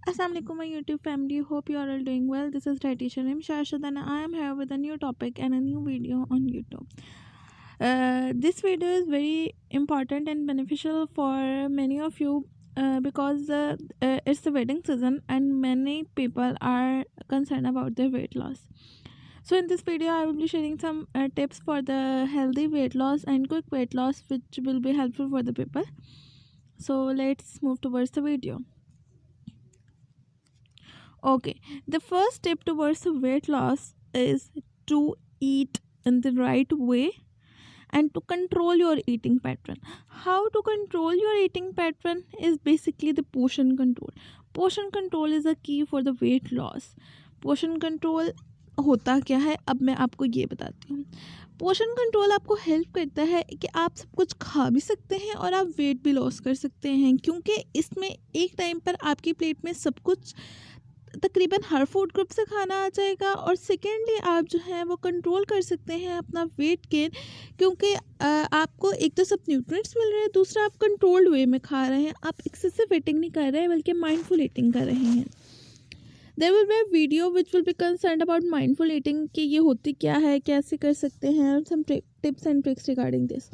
Assalamualaikum my YouTube family. Hope you are all doing well. This is Dietitian Shashad and I am here with a new topic and a new video on YouTube. This video is very important and beneficial for many of you because it's the wedding season and many people are concerned about their weight loss. So in this video I will be sharing some tips for the healthy weight loss and quick weight loss which will be helpful for the people. So let's move towards the video. Okay, the first step towards the weight loss is to eat in the right way and to control your eating pattern. How to control your eating pattern is basically the portion control. Portion control is a key for the weight loss. Portion control होता क्या है अब मैं आपको ये बताती हूँ. Portion control आपको हेल्प करता है कि आप सब कुछ खा भी सकते हैं और आप वेट भी लॉस कर सकते हैं, क्योंकि इसमें एक टाइम पर आपकी प्लेट में सब कुछ तकरीबन हर फूड ग्रुप से खाना आ जाएगा और सेकेंडली आप जो है वो कंट्रोल कर सकते हैं अपना वेट गेन, क्योंकि आपको एक तो सब न्यूट्रिएंट्स मिल रहे हैं, दूसरा आप कंट्रोल्ड वे में खा रहे हैं, आप एक्सेसिव ईटिंग नहीं कर रहे हैं बल्कि माइंडफुल ईटिंग कर रहे हैं. There will be a video which will be concern about mindful eating कि ये होती क्या है, कैसे कर सकते हैं, और some tips and tricks regarding this.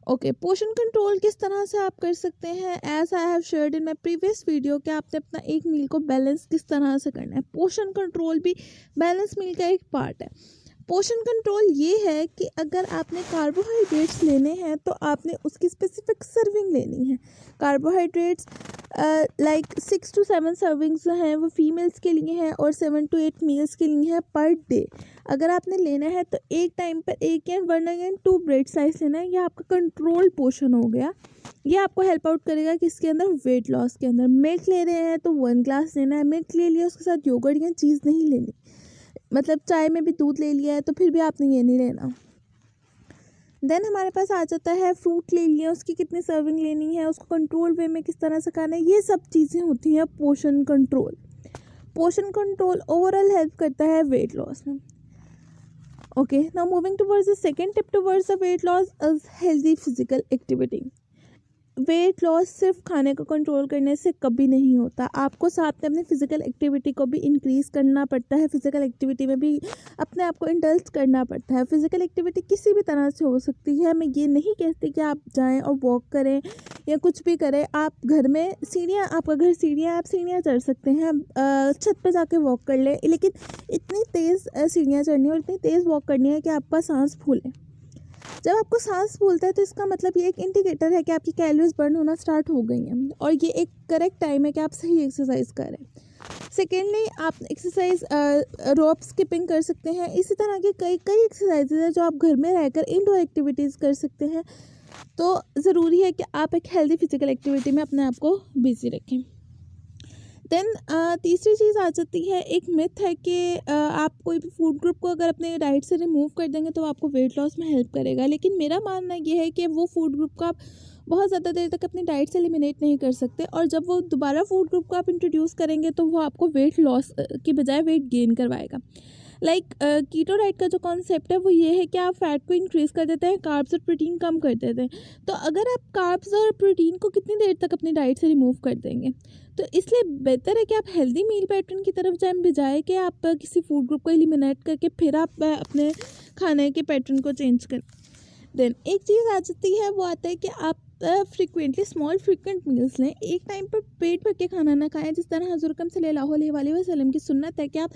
Okay, portion control किस तरह से आप कर सकते हैं, as I have shared in my previous video कि आपने अपना एक मील को बैलेंस किस तरह से करना है. पोर्शन कंट्रोल भी बैलेंस मील का एक पार्ट है. पोर्शन कंट्रोल ये है कि अगर आपने कार्बोहाइड्रेट्स लेने हैं तो आपने उसकी स्पेसिफिक सर्विंग लेनी है. कार्बोहाइड्रेट्स लाइक 6 to 7 सर्विंग्स जो हैं वो फीमेल्स के लिए हैं और 7 to 8 मेल्स के लिए हैं पर डे. अगर आपने लेना है तो एक टाइम पर एक या 1 या 2 ब्रेड स्लाइस लेना है. यह आपका कंट्रोल पोर्शन हो गया. ये आपको हेल्प आउट करेगा कि इसके अंदर वेट लॉस के अंदर. मिल्क ले रहे हैं तो 1 ग्लास लेना है. मिल्क ले लिया उसके साथ योगर्ट या चीज़ नहीं लेनी, मतलब चाय में भी दूध ले लिया है तो फिर भी आपने ये नहीं लेना. देन हमारे पास आ जाता है फ्रूट ले लिया, उसकी कितनी सर्विंग लेनी है, उसको कंट्रोल वे में किस तरह से खाना है. ये सब चीज़ें होती हैं portion control. Portion control overall help करता है वेट लॉस में. Okay, now moving towards the second tip towards the weight loss is healthy physical activity. Weight loss सिर्फ खाने को कंट्रोल करने से कभी नहीं होता. आपको साथ में अपनी फ़िज़िकल एक्टिविटी को भी इंक्रीज़ करना पड़ता है. फ़िज़िकल एक्टिविटी में भी अपने आप को इंडल्ज करना पड़ता है. फ़िज़िकल एक्टिविटी किसी भी तरह से हो सकती है. मैं ये नहीं कहती कि आप जाएं और वॉक करें या कुछ भी करें. आप घर में सीढ़ियाँ, आपका घर सीढ़ियाँ, आप सीढ़ियाँ चढ़ सकते हैं, छत पर जाके वॉक कर लें, लेकिन इतनी तेज़ सीढ़ियाँ चढ़नी और इतनी तेज़ वॉक करनी है कि आपका सांस फूले. जब आपको सांस फूलता है तो इसका मतलब ये एक इंडिकेटर है कि आपकी कैलोरीज बर्न होना स्टार्ट हो गई हैं और ये एक करेक्ट टाइम है कि आप सही एक्सरसाइज करें. सेकेंडली, आप एक्सरसाइज रोप स्किपिंग कर सकते हैं. इसी तरह की कई एक्सरसाइजेज हैं जो आप घर में रहकर इंडोर एक्टिविटीज़ कर सकते हैं. तो ज़रूरी है कि आप एक हेल्दी फिजिकल एक्टिविटी में अपने आप को बिजी रखें. देन तीसरी चीज़ आ जाती है, एक मिथ है कि आप कोई भी फूड ग्रुप को अगर अपने डाइट से रिमूव कर देंगे तो आपको वेट लॉस में हेल्प करेगा. लेकिन मेरा मानना ये है कि वो फूड ग्रुप को आप बहुत ज़्यादा देर तक अपनी डाइट से एलिमिनेट नहीं कर सकते, और जब वो दोबारा फूड ग्रुप को आप इंट्रोड्यूस करेंगे तो वो आपको वेट लॉस की बजाय वेट गेन करवाएगा. लाइक कीटो डाइट का जो कॉन्सेप्ट है वो ये है कि आप फैट को इंक्रीज़ कर देते हैं, कार्ब्स और प्रोटीन कम कर देते हैं. तो अगर आप कार्ब्स और प्रोटीन को कितनी देर तक अपनी डाइट से रिमूव कर देंगे, तो इसलिए बेहतर है कि आप हेल्दी मील पैटर्न की तरफ जाएं बजाय कि आप किसी फूड ग्रुप को एलिमिनेट करके फिर आप अपने खाने के पैटर्न को चेंज करें. देन एक चीज़ आ जाती है, वो आता है कि आप फ्रिक्वेंटली स्मॉल फ्रिक्वेंट मील्स लें. एक टाइम पर पेट भर के खाना ना खाएं. जिस तरह हज़रत सल्लल्लाहु अलैहि वसल्लम की सुन्नत है कि आप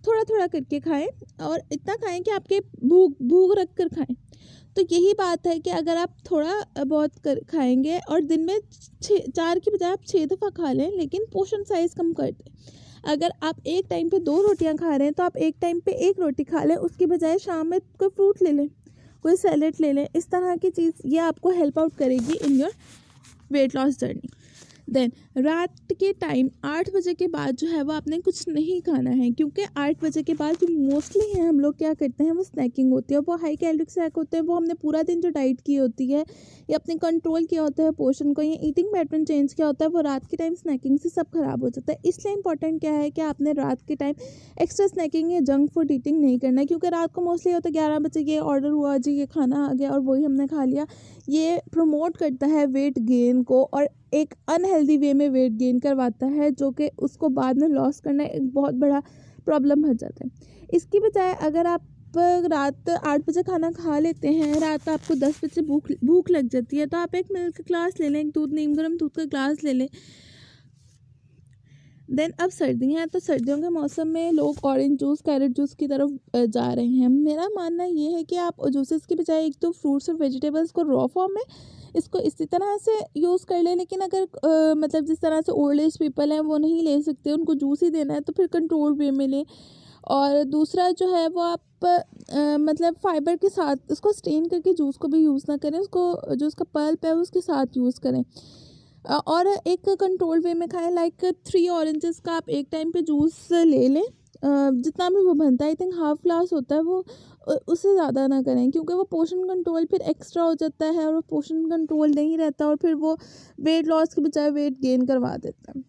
थोड़ा थोड़ा करके खाएं और इतना खाएं कि आपके भूख रख कर खाएं. तो यही बात है कि अगर आप थोड़ा बहुत खाएंगे और दिन में 4 की बजाय आप 6 दफ़ा खा लें, लेकिन पोर्शन साइज़ कम कर दें. अगर आप एक टाइम पे 2 रोटियां खा रहे हैं तो आप एक टाइम पे 1 रोटी खा लें, उसकी बजाय शाम में कोई फ्रूट ले लें, कोई सैलेड ले लें. इस तरह की चीज़ ये आपको हेल्प आउट करेगी in your weight loss journey. Then रात के टाइम 8 बजे के बाद जो है वो आपने कुछ नहीं खाना है, क्योंकि 8 बजे के बाद जो मोस्टली हैं हम लोग क्या करते हैं, वो स्नैकिंग होती है. वो हाई कैलोरिक स्नैक होते हैं. वो हमने पूरा दिन जो डाइट की होती है या अपने कंट्रोल किया होता है पोर्शन को, या ईटिंग पैटर्न चेंज किया होता है, वो रात के टाइम स्नैकिंग से सब खराब हो जाता है. इसलिए इंपॉर्टेंट क्या है कि आपने रात के टाइम एक्स्ट्रा स्नैकिंग या जंक फूड ईटिंग नहीं करना है, क्योंकि रात को मोस्टली होता है 11 बजे ये ऑर्डर हुआ जी, ये खाना आ गया और वही हमने खा लिया. ये प्रमोट करता है वेट गेन को और एक अनहेल्दी वे में वेट गेन करवाता है, जो कि उसको बाद में लॉस करना एक बहुत बड़ा प्रॉब्लम बन जाता है। इसकी बजाय अगर आप रात 8 बजे खाना खा लेते हैं, रात आपको 10 बजे भूख लग जाती है, तो आप एक मिल्क का ग्लास ले लें, एक नीम गर्म दूध का ग्लास ले लें। देन अब सर्दियाँ हैं, तो सर्दियों के मौसम में लोग ऑरेंज जूस, कैरेट जूस की तरफ जा रहे हैं। मेरा मानना ये है कि आप जूसेस की बजाय एक तो फ्रूट्स और वेजिटेबल्स को रॉ फॉर्म में इसको इसी तरह से यूज़ कर लें। लेकिन अगर मतलब जिस तरह से ओल्ड एज पीपल हैं वो नहीं ले सकते, उनको जूस ही देना है, तो फिर कंट्रोल वे में लें। और दूसरा जो है वो आप मतलब फाइबर के साथ उसको स्ट्रेन करके जूस को भी यूज़ ना करें, उसको जो उसका पल्प है उसके साथ यूज़ करें। और एक कंट्रोल वे में खाएं, लाइक 3 ऑरेंजेस का आप एक टाइम पे जूस ले लें, जितना भी वो बनता है, आई थिंक हाफ ग्लास होता है वो, उससे ज़्यादा ना करें, क्योंकि वो पोर्शन कंट्रोल फिर एक्स्ट्रा हो जाता है और वो पोर्शन कंट्रोल नहीं रहता और फिर वो वेट लॉस के बजाय वेट गेन करवा देता है।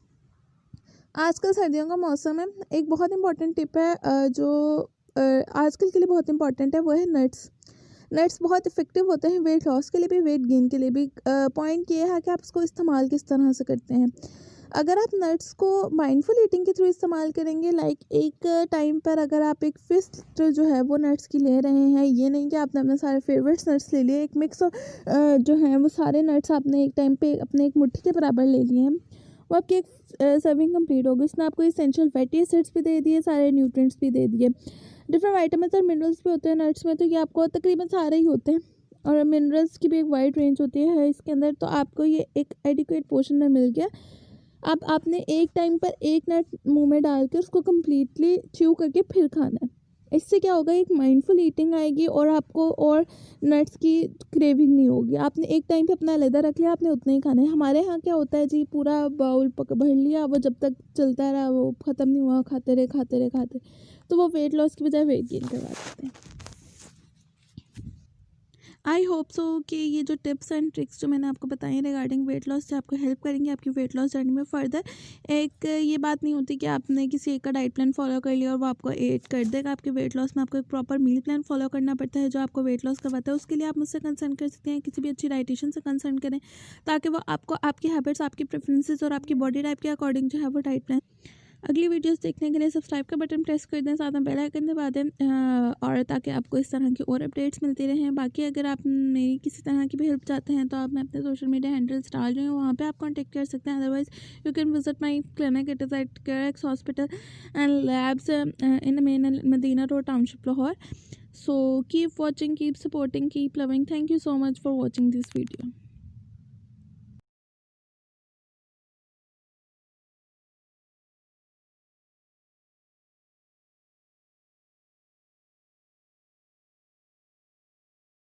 आजकल सर्दियों का मौसम है, एक बहुत इंपॉर्टेंट टिप है जो आजकल के लिए बहुत इंपॉर्टेंट है, वो है नट्स। नट्स बहुत इफ़ेक्टिव होते हैं वेट लॉस के लिए भी, वेट गेन के लिए भी। पॉइंट ये है कि आप इसको इस्तेमाल किस तरह से करते हैं। अगर आप नट्स को माइंडफुल ईटिंग के थ्रू इस्तेमाल करेंगे, लाइक एक टाइम पर अगर आप एक फिस्ट जो है वो नट्स की ले रहे हैं, ये नहीं कि आपने अपने सारे फेवरेट्स नट्स ले लिए, एक मिक्स जो है वो सारे नट्स आपने एक टाइम पे अपने एक मुट्ठी के बराबर ले लिए हैं, वो आपकी एक सर्विंग कंप्लीट होगी। इसने आपको इसेंशियल फैटी एसिड्स भी दे दिए, सारे न्यूट्रिएंट्स भी दे दिए, डिफरेंट विटामिन्स और मिनरल्स भी होते हैं नट्स में, तो ये आपको तकरीबन सारे ही होते हैं। और मिनरल्स की भी एक वाइड रेंज होती है इसके अंदर, तो आपको ये एक एडिक्वेट पोर्शन में मिल गया। अब आपने एक टाइम पर एक नट मुंह में डाल के उसको कम्प्लीटली च्यू करके फिर खाना है। इससे क्या होगा, एक माइंडफुल ईटिंग आएगी और आपको और नट्स की क्रेविंग नहीं होगी। आपने एक टाइम पे अपना अलहदा रख लिया, आपने उतना ही खाना है। हमारे यहाँ क्या होता है जी, पूरा बाउल भर लिया, वो जब तक चलता रहा वो ख़त्म नहीं हुआ, खाते रहे खाते रहे खाते, तो वो वेट लॉस की बजाय वेट गेन करवा देते हैं। आई होप सो कि ये जो टिप्स एंड ट्रिक्स जो मैंने आपको बताई रिगार्डिंग वेट लॉस से आपको हेल्प करेंगे आपकी वेट लॉस जर्नी में फर्दर। एक ये बात नहीं होती कि आपने किसी एक का डाइट प्लान फॉलो कर लिया और वो आपको एड कर देगा आपके वेट लॉस में। आपको एक प्रॉपर मील प्लान फॉलो करना पड़ता है जो आपको वेट लॉस करवाता है। उसके लिए आप मुझसे कंसल्ट कर सकते हैं, किसी भी अच्छी डाइटिशियन से कंसल्ट करें, ताकि वो आपको आपकी हैबिट्स, आपकी प्रेफरेंसेस और आपकी बॉडी टाइप के अकॉर्डिंग जो है वो डाइट प्लान। अगली वीडियोस देखने के लिए सब्सक्राइब का बटन प्रेस कर दें, साथ में बेल आइकन दबा दें, और ताकि आपको इस तरह की और अपडेट्स मिलती रहें। बाकी अगर आप मेरी किसी तरह की भी हेल्प चाहते हैं तो आप मैं अपने सोशल मीडिया हैंडल्स डाल रही हूँ, वहाँ पे आप कांटेक्ट कर सकते हैं। Otherwise you can visit my clinic, it is at care hospital and labs in the main Madina road, township, Lahore. So keep watching, keep supporting, keep loving. Thank you so much for watching this video.